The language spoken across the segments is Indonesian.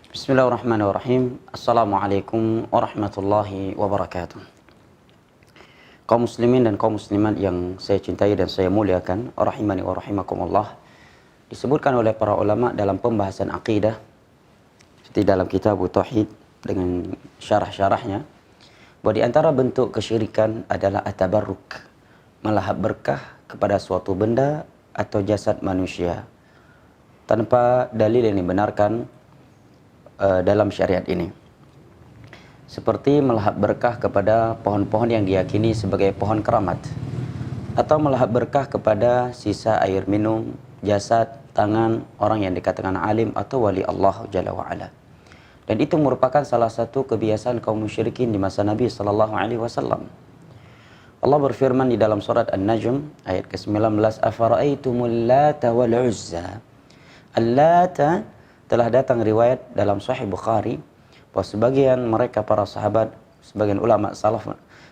Bismillahirrahmanirrahim. Assalamualaikum warahmatullahi wabarakatuh. Kaum muslimin dan kaum muslimat yang saya cintai dan saya muliakan, rahimani wa rahimakumullah. Disebutkan oleh para ulama dalam pembahasan akidah seperti dalam kitab Tauhid dengan syarah-syarahnya, bahwa di antara bentuk kesyirikan adalah at-tabarruk, melahap berkah kepada suatu benda atau jasad manusia tanpa dalil yang dibenarkan dalam syariat ini. Seperti melahap berkah kepada pohon-pohon yang diyakini sebagai pohon keramat, atau melahap berkah kepada sisa air minum, jasad, tangan orang yang dikatakan alim atau wali Allah Jalla wa'ala. Dan itu merupakan salah satu kebiasaan kaum musyrikin di masa Nabi SAW. Allah berfirman di dalam surat An-Najm ayat ke-19, afara'aitumul lata wal uzza. Al-lata telah datang riwayat dalam Sahih Bukhari bahwa sebagian mereka para sahabat, sebagian ulama salaf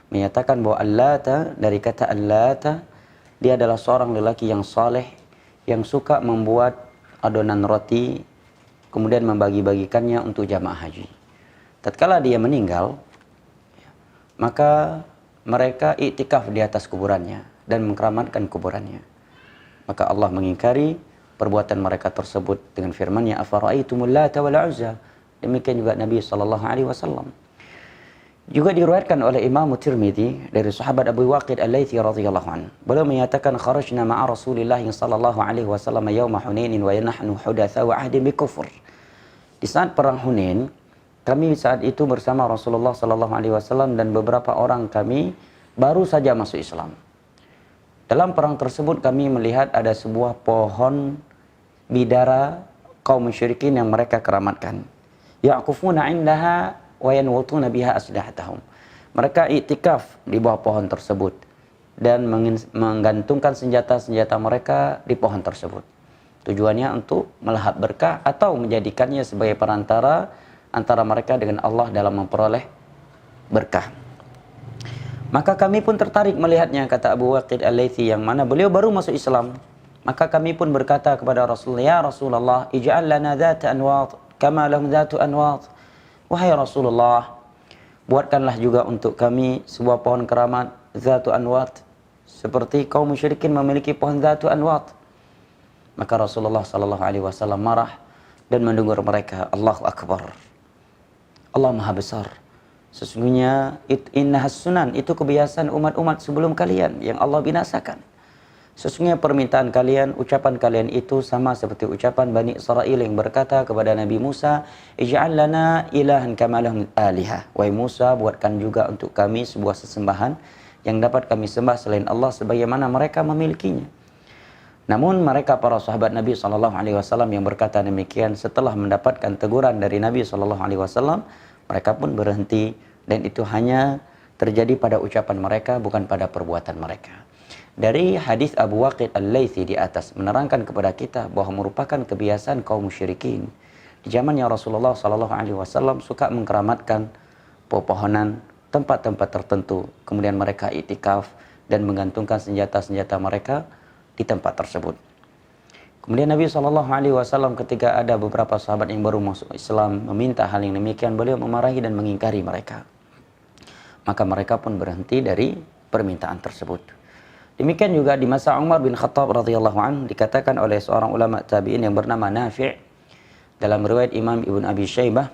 menyatakan bahwa Al-Lata, dari kata Al-Lata, dia adalah seorang lelaki yang saleh yang suka membuat adonan roti kemudian membagi-bagikannya untuk jamaah haji. Tatkala dia meninggal, maka mereka iktikaf di atas kuburannya dan mengkeramatkan kuburannya. Maka Allah mengingkari perbuatan mereka tersebut dengan firman-Nya, afara'aitumul lata wal uzza. Demikian juga Nabi SAW. Juga diriwayatkan oleh Imam Tirmidzi dari sahabat Abu Waqid Al-Laitsi radhiyallahu anhu. Beliau menyatakan, kharajna ma'a Rasulillah sallallahu alaihi wasallam yauma Hunain wa nahnu hudatsa wa ahdi bi kufur. Di saat perang Hunain, kami saat itu bersama Rasulullah sallallahu alaihi wasallam dan beberapa orang kami baru saja masuk Islam. Dalam perang tersebut kami melihat ada sebuah pohon bidara kaum musyrikin yang mereka keramatkan. Ya'kufuna 'indaha wa yanwutuna biha aslihatahum. Mereka iktikaf di bawah pohon tersebut dan menggantungkan senjata-senjata mereka di pohon tersebut. Tujuannya untuk melahap berkah atau menjadikannya sebagai perantara antara mereka dengan Allah dalam memperoleh berkah. Maka kami pun tertarik melihatnya, kata Abu Waqid Al-Laitsi, yang mana beliau baru masuk Islam. Maka kami pun berkata kepada Rasulullah, ya Rasulullah, ij'al lana dhata anwat kama lahum dhatu anwat. Wahai Rasulullah, buatkanlah juga untuk kami sebuah pohon keramat dhatu anwat seperti kaum musyrikin memiliki pohon dhatu anwat. Maka Rasulullah sallallahu alaihi wasallam marah dan mendengar mereka, Allahu akbar, Allah Maha besar. Sesungguhnya innahas sunan, itu kebiasaan umat-umat sebelum kalian yang Allah binasakan. Sesungguhnya permintaan kalian, ucapan kalian itu sama seperti ucapan Bani Israel yang berkata kepada Nabi Musa, ij'al lana ilahan kama lahum alihah. Wahai Musa, buatkan juga untuk kami sebuah sesembahan yang dapat kami sembah selain Allah sebagaimana mereka memilikinya. Namun mereka para sahabat Nabi SAW yang berkata demikian, setelah mendapatkan teguran dari Nabi SAW, mereka pun berhenti, dan itu hanya terjadi pada ucapan mereka, bukan pada perbuatan mereka. Dari hadis Abu Waqid Al-Laitsi di atas menerangkan kepada kita bahwa merupakan kebiasaan kaum musyrikin di zamannya Rasulullah SAW suka mengkeramatkan pepohonan, tempat-tempat tertentu, kemudian mereka iktikaf dan menggantungkan senjata-senjata mereka di tempat tersebut. Kemudian Nabi SAW ketika ada beberapa sahabat yang baru masuk Islam meminta hal yang demikian, beliau memarahi dan mengingkari mereka. Maka mereka pun berhenti dari permintaan tersebut. Demikian juga di masa Umar bin Khattab radhiyallahu anhu, dikatakan oleh seorang ulama tabi'in yang bernama Nafi' dalam riwayat Imam Ibn Abi Syaibah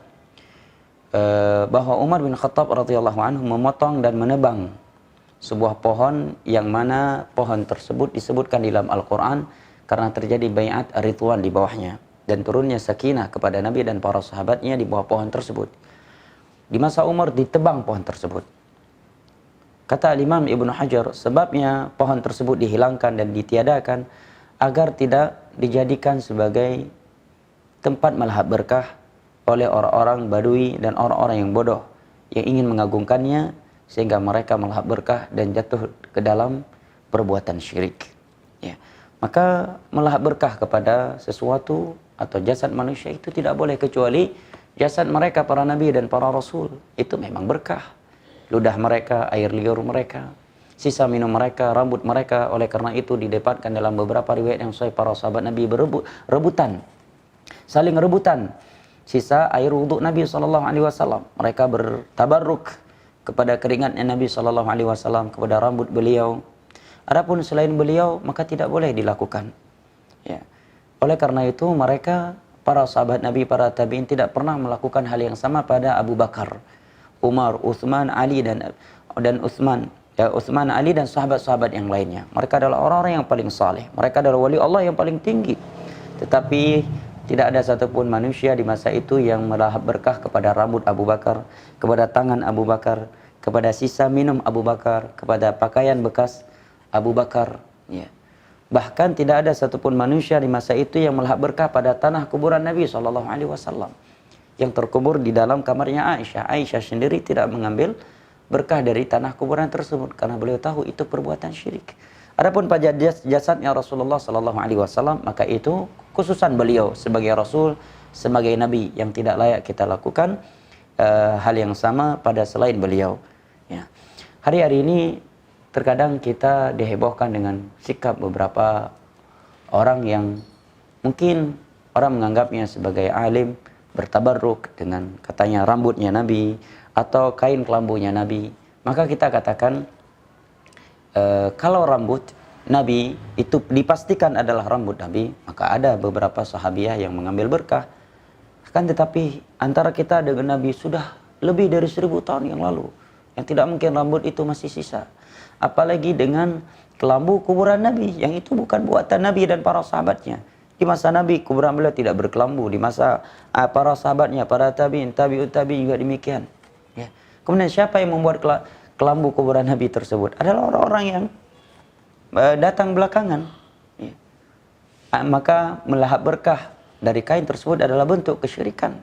bahwa Umar bin Khattab radhiyallahu anhu memotong dan menebang sebuah pohon yang mana pohon tersebut disebutkan di dalam Al-Quran karena terjadi bai'at ridwan di bawahnya dan turunnya sakinah kepada Nabi dan para sahabatnya di bawah pohon tersebut. Di masa Umar ditebang pohon tersebut. Kata Imam Ibnu Hajar, sebabnya pohon tersebut dihilangkan dan ditiadakan agar tidak dijadikan sebagai tempat melahap berkah oleh orang-orang Badui dan orang-orang yang bodoh yang ingin mengagungkannya sehingga mereka melahap berkah dan jatuh ke dalam perbuatan syirik. Ya. Maka melahap berkah kepada sesuatu atau jasad manusia itu tidak boleh kecuali jasad mereka, para nabi dan para rasul. Itu memang berkah. Ludah mereka, air liur mereka, sisa minum mereka, rambut mereka. Oleh karena itu didapatkan dalam beberapa riwayat yang sahih para sahabat Nabi rebutan, saling rebutan sisa air wudhu Nabi SAW. Mereka bertabarruk kepada keringatnya Nabi SAW, kepada rambut beliau. Adapun selain beliau, maka tidak boleh dilakukan. Ya. Oleh karena itu, mereka, para sahabat Nabi, para tabi'in tidak pernah melakukan hal yang sama pada Abu Bakar, Umar, Uthman, Ali dan Uthman. Ya, Uthman, Ali dan sahabat-sahabat yang lainnya. Mereka adalah orang-orang yang paling saleh. Mereka adalah wali Allah yang paling tinggi. Tetapi tidak ada satupun manusia di masa itu yang melahap berkah kepada rambut Abu Bakar, kepada tangan Abu Bakar, kepada sisa minum Abu Bakar, kepada pakaian bekas Abu Bakar. Ya. Bahkan tidak ada satupun manusia di masa itu yang melahap berkah pada tanah kuburan Nabi SAW yang terkubur di dalam kamarnya Aisyah. Aisyah sendiri tidak mengambil berkah dari tanah kuburan tersebut karena beliau tahu itu perbuatan syirik. Adapun pada jasadnya Rasulullah SAW, maka itu khususan beliau sebagai Rasul, sebagai Nabi yang tidak layak kita lakukan hal yang sama pada selain beliau. Ya. Hari-hari ini terkadang kita dihebohkan dengan sikap beberapa orang yang mungkin orang menganggapnya sebagai alim, bertabarruk dengan katanya rambutnya Nabi atau kain kelambunya Nabi. Maka kita katakan kalau rambut Nabi itu dipastikan adalah rambut Nabi, maka ada beberapa sahabiah yang mengambil berkah. Kan tetapi antara kita dengan Nabi sudah lebih dari 1000 tahun yang lalu, yang tidak mungkin rambut itu masih sisa. Apalagi dengan kelambu kuburan Nabi, yang itu bukan buatan Nabi dan para sahabatnya. Di masa Nabi, kuburan beliau tidak berkelambu. Di masa para sahabatnya, para tabi'in, tabi'ut tabi'in juga demikian. Ya. Kemudian siapa yang membuat kelambu kuburan Nabi tersebut? Adalah orang-orang yang datang belakangan. Ya. Maka melahap berkah dari kain tersebut adalah bentuk kesyirikan.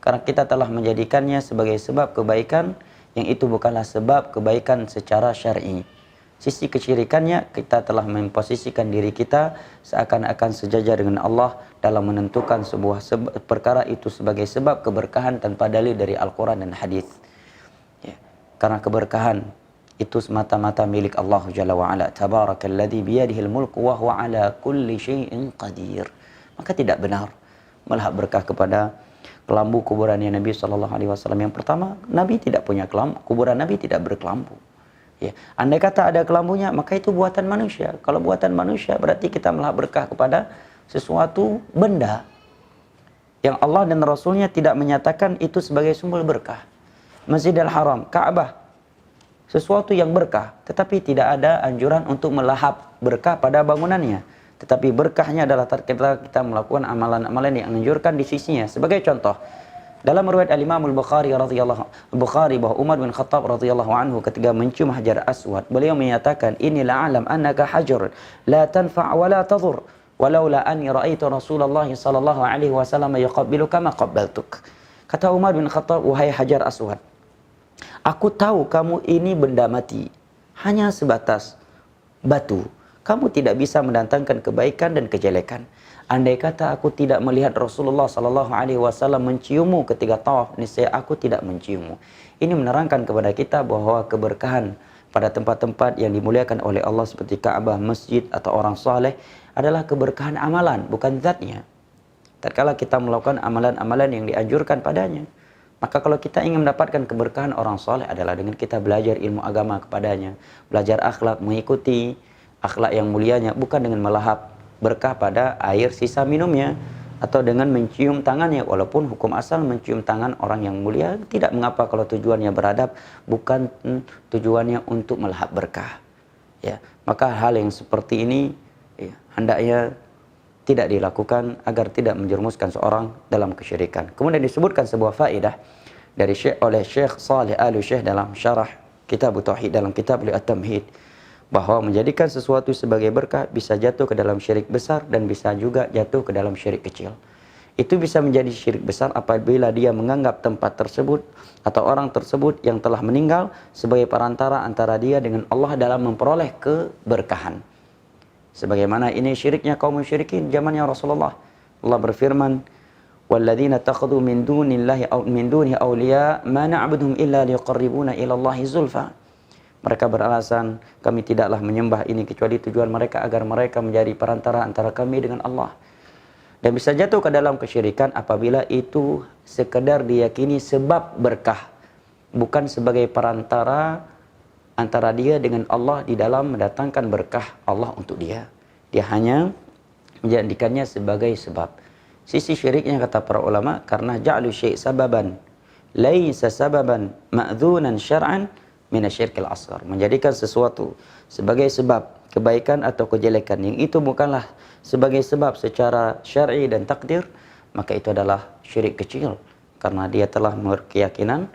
Karena kita telah menjadikannya sebagai sebab kebaikan, yang itu bukanlah sebab kebaikan secara syar'i. Sisi kesyirikannya, kita telah memposisikan diri kita seakan-akan sejajar dengan Allah dalam menentukan sebuah perkara itu sebagai sebab keberkahan tanpa dalil dari Al-Quran dan hadis. Ya. Karena keberkahan itu semata-mata milik Allah Jalla wa'ala. Tabarakalladzi biyadihil mulku wa huwa ala kulli syai'in qadir. Maka tidak benar melahap berkah kepada kelambu kuburannya Nabi SAW. Yang pertama, Nabi tidak punya kelambu, kuburan Nabi tidak berkelambu. Ya. Andai kata ada kelambunya, maka itu buatan manusia. Kalau buatan manusia, berarti kita melahap berkah kepada sesuatu benda yang Allah dan Rasulnya tidak menyatakan itu sebagai sumber berkah. Masjidil Haram, Ka'bah, sesuatu yang berkah, tetapi tidak ada anjuran untuk melahap berkah pada bangunannya. Tetapi berkahnya adalah kita melakukan amalan-amalan yang anjurkan di sisinya. Sebagai contoh, dalam riwayat Al-Imam Al-Bukhari bahwa Umar bin Khattab radhiyallahu anhu ketika mencium Hajar Aswad, beliau menyatakan, "Inni la'alam annaka hajar la tanfa' wa la tadur, walaula anni ra'aitu Rasulullah sallallahu alaihi wasallam yaqabbiluka ma qabbaltuk." Kata Umar bin Khattab, "Wahai Hajar Aswad, aku tahu kamu ini benda mati, hanya sebatas batu. Kamu tidak bisa mendatangkan kebaikan dan kejelekan. Andai kata aku tidak melihat Rasulullah sallallahu alaihi wasallam menciummu ketika tawaf, niscaya aku tidak menciummu." Ini menerangkan kepada kita bahwa keberkahan pada tempat-tempat yang dimuliakan oleh Allah seperti Ka'bah, masjid atau orang saleh adalah keberkahan amalan, bukan zatnya. Tatkala kita melakukan amalan-amalan yang dianjurkan padanya, maka kalau kita ingin mendapatkan keberkahan orang saleh adalah dengan kita belajar ilmu agama kepadanya, belajar akhlak, mengikuti akhlak yang mulianya, bukan dengan melahap berkah pada air sisa minumnya atau dengan mencium tangannya. Walaupun hukum asal mencium tangan orang yang mulia tidak mengapa kalau tujuannya beradab, bukan tujuannya untuk melahap berkah. Ya, maka hal yang seperti ini ya, hendaknya tidak dilakukan agar tidak menjerumuskan seorang dalam kesyirikan. Kemudian disebutkan sebuah faedah dari oleh Syekh Saleh Al-Syekh dalam syarah Kitab Tauhid dalam kitab At-Tamhid, bahwa menjadikan sesuatu sebagai berkah bisa jatuh ke dalam syirik besar dan bisa juga jatuh ke dalam syirik kecil. Itu bisa menjadi syirik besar apabila dia menganggap tempat tersebut atau orang tersebut yang telah meninggal sebagai perantara antara dia dengan Allah dalam memperoleh keberkahan. Sebagaimana ini syiriknya kaum musyrikin zamannya Rasulullah. Allah berfirman, "Walladzina takhadhu min dunillahi aw min dunihi awliya ma na'buduhum illa liqarribuna ila Allahi zulfa." Mereka beralasan, kami tidaklah menyembah ini kecuali tujuan mereka agar mereka menjadi perantara antara kami dengan Allah. Dan bisa jatuh ke dalam kesyirikan apabila itu sekedar diyakini sebab berkah, bukan sebagai perantara antara dia dengan Allah di dalam mendatangkan berkah Allah untuk dia. Dia hanya menjadikannya sebagai sebab. Sisi syiriknya kata para ulama, karena ja'lu syai' sababan laisa sababan ma'dzunan syar'an minasyirkil asghar. Menjadikan sesuatu sebagai sebab kebaikan atau kejelekan yang itu bukanlah sebagai sebab secara syar'i dan takdir, maka itu adalah syirik kecil karena dia telah berkeyakinan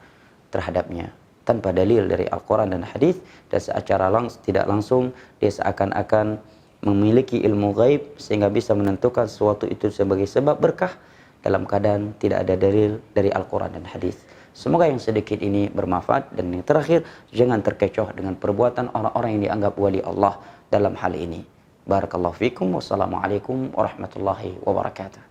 terhadapnya tanpa dalil dari Al-Quran dan hadis, dan secara tidak langsung dia seakan-akan memiliki ilmu gaib sehingga bisa menentukan sesuatu itu sebagai sebab berkah dalam keadaan tidak ada dalil dari Al-Quran dan hadis. Semoga yang sedikit ini bermanfaat, dan yang terakhir, jangan terkecoh dengan perbuatan orang-orang yang dianggap wali Allah dalam hal ini. Barakallahu fikum. Wassalamualaikum warahmatullahi wabarakatuh.